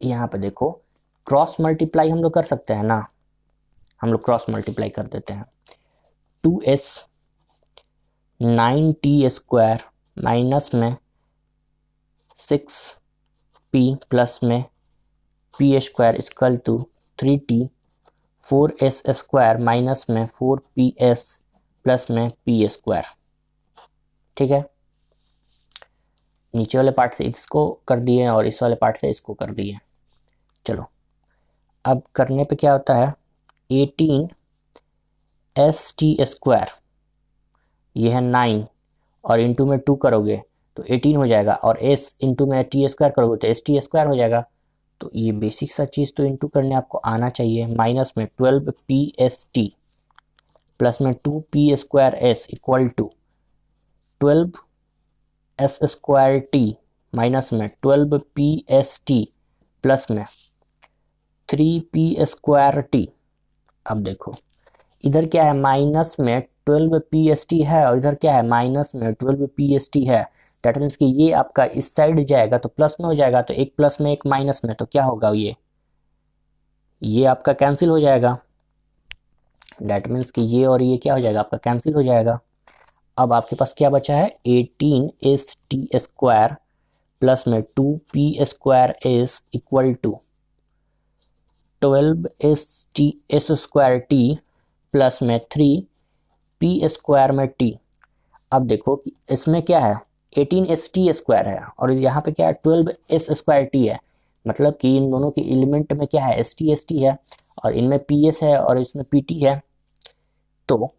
यहाँ पे देखो क्रॉस मल्टीप्लाई हम लोग कर सकते हैं ना, हम लोग क्रॉस मल्टीप्लाई कर देते हैं। 2s 9t स्क्वायर माइनस में 6p प्लस में p square equal to 3t 4s square minus में 4ps प्लस में p स्क्वायर। ठीक है, नीचे वाले पार्ट से इसको कर दिए और इस वाले पार्ट से इसको कर दिए। चलो अब करने पे क्या होता है, 18 st स्क्वायर, ये है 9 और इंटू में 2 करोगे तो 18 हो जाएगा, और s इंटू में t स्क्वायर करोगे तो st स्क्वायर हो जाएगा। तो ये बेसिक सा चीज़ तो इंटू करने आपको आना चाहिए। माइनस में 12pst प्लस में 2p square s equal to 12s square t minus में 12pst प्लस में 3p स्क्वायर t। अब देखो इधर क्या है, माइनस में 12pst है और इधर क्या है, माइनस में 12pst है। दैट मीन्स कि ये आपका इस साइड जाएगा तो प्लस में हो जाएगा, तो एक प्लस में एक माइनस में, तो क्या होगा, ये आपका कैंसिल हो जाएगा। दैट मीन्स कि ये और ये क्या हो जाएगा, आपका कैंसिल हो जाएगा। अब आपके पास क्या बचा है, 18st स्क्वायर प्लस में 2p square s equal to 12s square t plus में 3p स्क्वायर में t। अब देखो कि इसमें क्या है, 18st स्क्वायर है और यहाँ पे क्या है, 12s स्क्वायर t है। मतलब कि इन दोनों के एलिमेंट में क्या है, st है और इनमें ps है और इसमें pt है। तो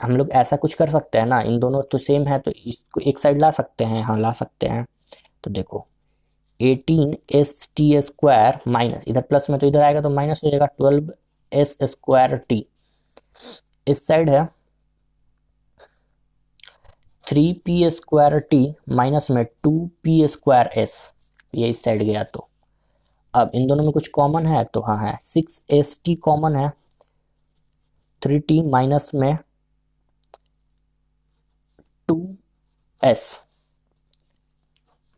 हम लोग ऐसा कुछ कर सकते हैं ना, इन दोनों तो सेम है तो इसको एक साइड ला सकते हैं, हाँ ला सकते हैं। तो देखो 18st स्क्वायर माइनस, इधर प्लस में तो इधर आएगा तो माइनस हो जाएगा, 12s स्क्वायर t। इस साइड है 3p स्क्वायर t माइनस में 2p स्क्वायर s, ये इस साइड गया। तो अब इन दोनों में कुछ कॉमन है तो हाँ है, 6st कॉमन है, 3t माइनस में 2s,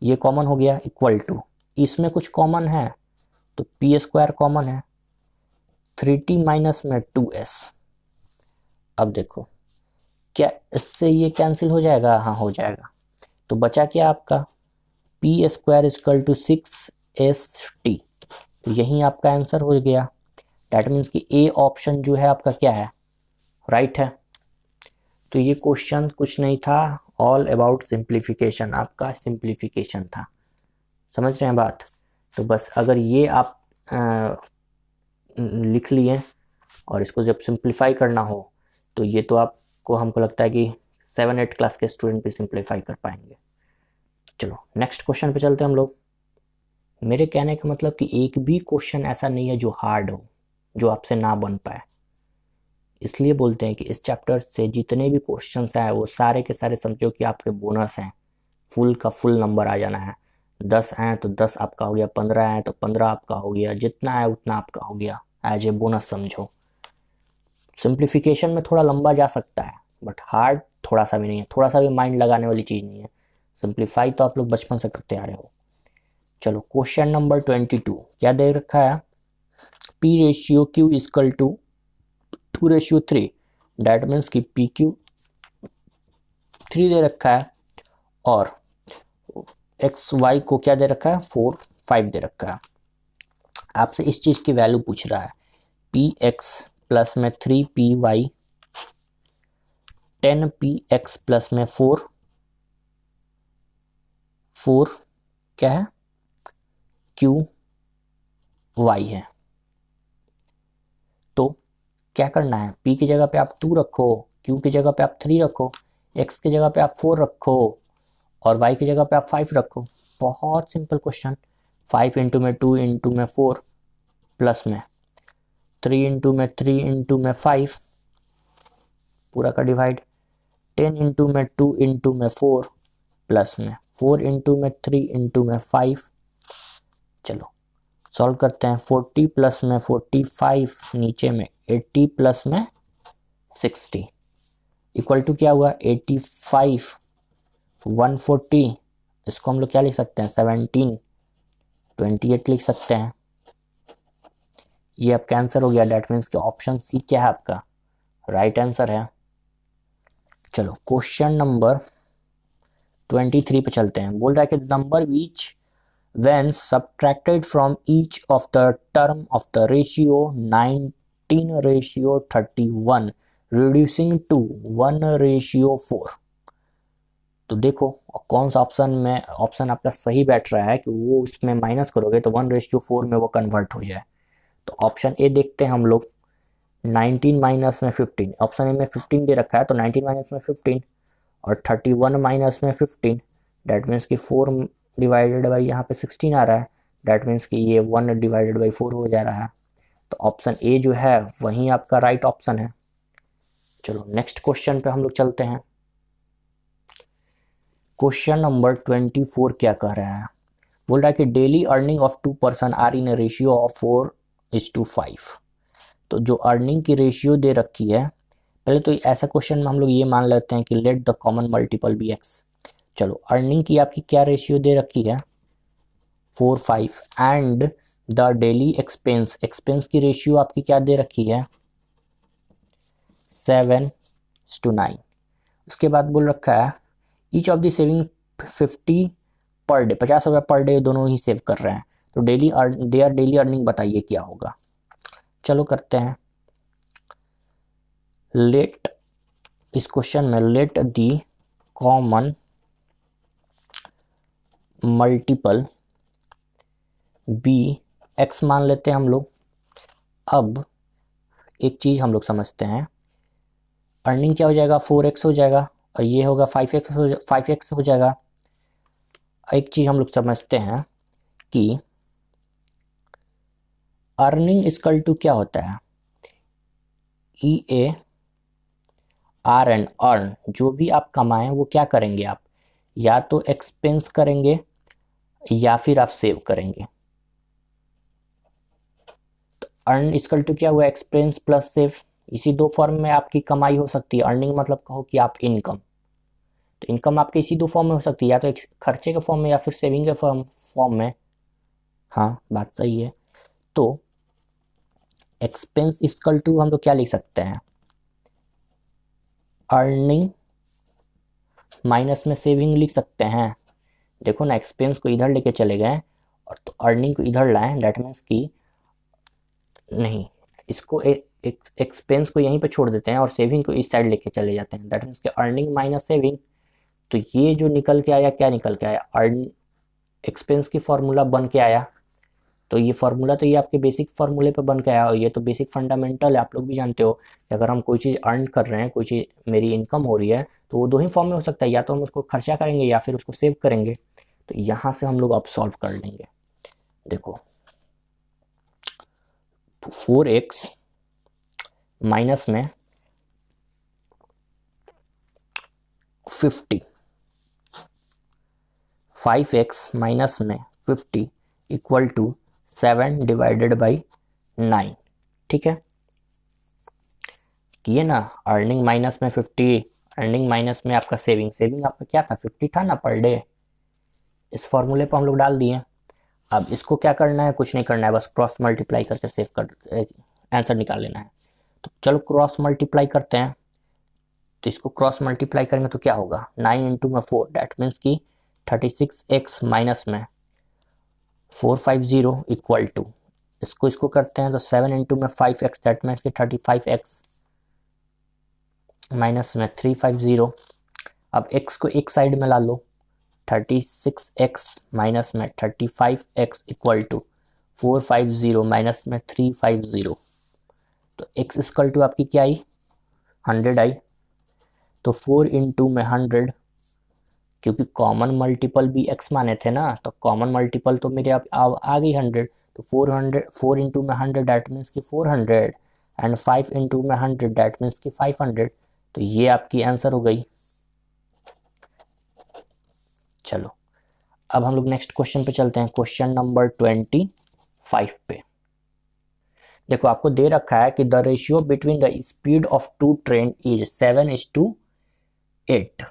ये कॉमन हो गया इक्वल टू, इसमें कुछ कॉमन है तो p स्क्वायर कॉमन है, 3t माइनस में 2s। अब देखो क्या इससे ये कैंसिल हो जाएगा, हाँ हो जाएगा। तो बचा क्या आपका, p square equal to 6st। तो यही आपका आंसर हो गया। डैट मीन्स कि ए ऑप्शन जो है आपका क्या है, राइट है। तो ये क्वेश्चन कुछ नहीं था, ऑल अबाउट सिंप्लीफिकेशन, आपका सिंप्लीफिकेशन था। समझ रहे हैं बात। तो बस अगर ये आप लिख लिए और इसको जब सिंप्लीफाई करना हो तो ये तो आपको, हमको लगता है कि 7-8 क्लास के स्टूडेंट भी सिंप्लीफाई कर पाएंगे। चलो नेक्स्ट क्वेश्चन पे चलते हैं हम लोग। मेरे कहने का मतलब कि एक भी क्वेश्चन ऐसा नहीं है जो हार्ड हो, जो आपसे ना बन पाए। इसलिए बोलते हैं कि इस चैप्टर से जितने भी क्वेश्चंस हैं वो सारे के सारे समझो कि आपके बोनस हैं, फुल का फुल नंबर आ जाना है। 10 हैं तो 10 आपका हो गया, 15 हैं तो 15 आपका हो गया, जितना है उतना आपका हो गया, एज ए बोनस समझो। सिंप्लीफिकेशन में थोड़ा लंबा जा सकता है बट हार्ड थोड़ा सा भी नहीं है, थोड़ा सा भी माइंड लगाने वाली चीज़ नहीं है। सिंप्लीफाई तो आप लोग बचपन से करते आ रहे हो। चलो क्वेश्चन नंबर 22 क्या दे रखा है, p ratio q equal to 2:3। That means कि पी क्यू 3 दे रखा है और एक्स वाई को क्या दे रखा है, 4 5 दे रखा है। आपसे इस चीज़ की वैल्यू पूछ रहा है, पी एक्स प्लस में 3p Y 10p x plus में 4 क्या है, q y है। तो क्या करना है, p की जगह पे आप 2 रखो, q की जगह पे आप 3 रखो, x की जगह पे आप 4 रखो और y की जगह पे आप 5 रखो। बहुत सिंपल क्वेश्चन। 5 इंटू में 2 इंटू में 4 प्लस में 3 इंटू में 3 इंटू में 5 पूरा का डिवाइड, 10 इंटू में 2 इंटू में 4 प्लस में 4 इंटू में 3 इंटू में 5। चलो सॉल्व करते हैं। 40 प्लस में 45 नीचे में 80 प्लस में 60 इक्वल टू क्या हुआ 85 140, इसको हम लोग क्या लिख सकते हैं 17 28 लिख सकते हैं। ये आपका आंसर हो गया। डेट मीन्स कि ऑप्शन सी क्या है आपका राइट आंसर है। चलो क्वेश्चन नंबर 23 पे चलते हैं। बोल रहा है कि number which when subtracted from each of the term of the ratio 19:31 reducing to 1:4। तो देखो कौन सा ऑप्शन आपका सही बैठ रहा है कि वो उसमें माइनस करोगे तो 1:4 में वो कन्वर्ट हो जाए। तो ऑप्शन ए देखते हैं हम लोग 19 माइनस में 15, ऑप्शन ए में 15 दे रखा है तो 19 माइनस में 15 और 31 माइनस में 15 डेट मीन्स कि 4 डिवाइडेड बाई यहाँ पे 16 आ रहा है। डेट मीन्स कि ये 1 डिवाइडेड बाई 4 हो जा रहा है। तो ऑप्शन ए जो है वही आपका राइट ऑप्शन है। चलो नेक्स्ट क्वेश्चन पे हम लोग चलते हैं। क्वेश्चन नंबर 24 क्या कह रहा है। बोल रहा है कि daily earning of 2 person are in a ratio of 4:5। तो जो अर्निंग की रेशियो दे रखी है, पहले तो ऐसा क्वेश्चन में हम लोग ये मान लेते हैं कि let the common multiple be x. चलो अर्निंग की आपकी क्या रेशियो दे रखी है 4:5 एंड द डेली एक्सपेंस की रेशियो आपकी क्या दे रखी है 7:9। उसके बाद बोल रखा है each of the saving 50 per day, 50 रुपये पर डे दोनों ही सेव कर रहे हैं। तो डेली अर्निंग बताइए क्या होगा। चलो करते हैं। लेट इस क्वेश्चन में let the common multiple be x मान लेते हैं हम लोग। अब एक चीज़ हम लोग समझते हैं, अर्निंग क्या हो जाएगा 4x हो जाएगा और ये होगा 5x हो जाएगा। एक चीज़ हम लोग समझते हैं कि अर्निंग इक्वल टू क्या होता है EARN अर्न, जो भी आप कमाएं वो क्या करेंगे आप या तो एक्सपेंस करेंगे या फिर आप सेव करेंगे। तो अर्न इक्वल टू क्या हुआ एक्सपेंस प्लस सेव। इसी दो फॉर्म में आपकी कमाई हो सकती है। अर्निंग मतलब कहो कि आप इनकम, तो इनकम आपकी इसी दो फॉर्म में हो सकती है, या तो खर्चे के फॉर्म में या फिर सेविंग के फॉर्म में। हाँ बात सही है। तो एक्सपेंस इक्वल टू हम लोग क्या लिख सकते हैं अर्निंग माइनस में सेविंग लिख सकते हैं। देखो ना एक्सपेंस को इधर लेके चले गए और तो अर्निंग को इधर लाएं, डेट मीन्स कि नहीं इसको एक्सपेंस को यहीं पे छोड़ देते हैं और सेविंग को इस साइड लेके चले जाते हैं। डेट मीन्स कि अर्निंग माइनस सेविंग। तो ये जो निकल के आया क्या निकल के आया एक्सपेंस की फॉर्मूला बन के आया। तो ये फार्मूला तो ये आपके बेसिक फार्मूले पे बन के आया और ये तो बेसिक फंडामेंटल है। आप लोग भी जानते हो कि अगर हम कोई चीज़ अर्न कर रहे हैं, कोई चीज़ मेरी इनकम हो रही है तो वो दो ही फॉर्म में हो सकता है, या तो हम उसको खर्चा करेंगे या फिर उसको सेव करेंगे। तो यहाँ से हम लोग अब सॉल्व कर लेंगे। देखो 4x माइनस में 50, 5x माइनस में 50 इक्वल टू 7 डिवाइडेड बाई 9। ठीक है किए ना। अर्निंग माइनस में 50, अर्निंग माइनस में आपका सेविंग आपका क्या था 50 था ना पर डे। इस फॉर्मूले पर हम लोग डाल दिए। अब इसको क्या करना है, कुछ नहीं करना है, बस क्रॉस मल्टीप्लाई करके सेव कर आंसर निकाल लेना है। तो चलो क्रॉस मल्टीप्लाई करते हैं। तो इसको क्रॉस मल्टीप्लाई करेंगे तो क्या होगा 9 इंटू में 4 डेट मीन्स की 36x माइनस में 450 इक्वल टू इसको करते हैं तो 7 इंटू में 5x दैट मीन्स की 35x माइनस में 350। अब x को एक साइड में ला लो 36x माइनस में 35x इक्वल टू 450 माइनस में 350। तो x इक्वल टू आपकी क्या आई 100 आई। तो 4 इंटू में 100, क्योंकि कॉमन मल्टीपल भी x माने थे ना, तो कॉमन मल्टीपल तो मेरे आ गई 100। तो 4 इंटू में 100 डैट मीन्स की 400 एंड 5 इंटू में 100 डैट मीन्स की 500। तो ये आपकी आंसर हो गई। चलो अब हम लोग नेक्स्ट क्वेश्चन पे चलते हैं। क्वेश्चन नंबर 25 पे देखो आपको दे रखा है कि the ratio between the speed of two train is 7:8,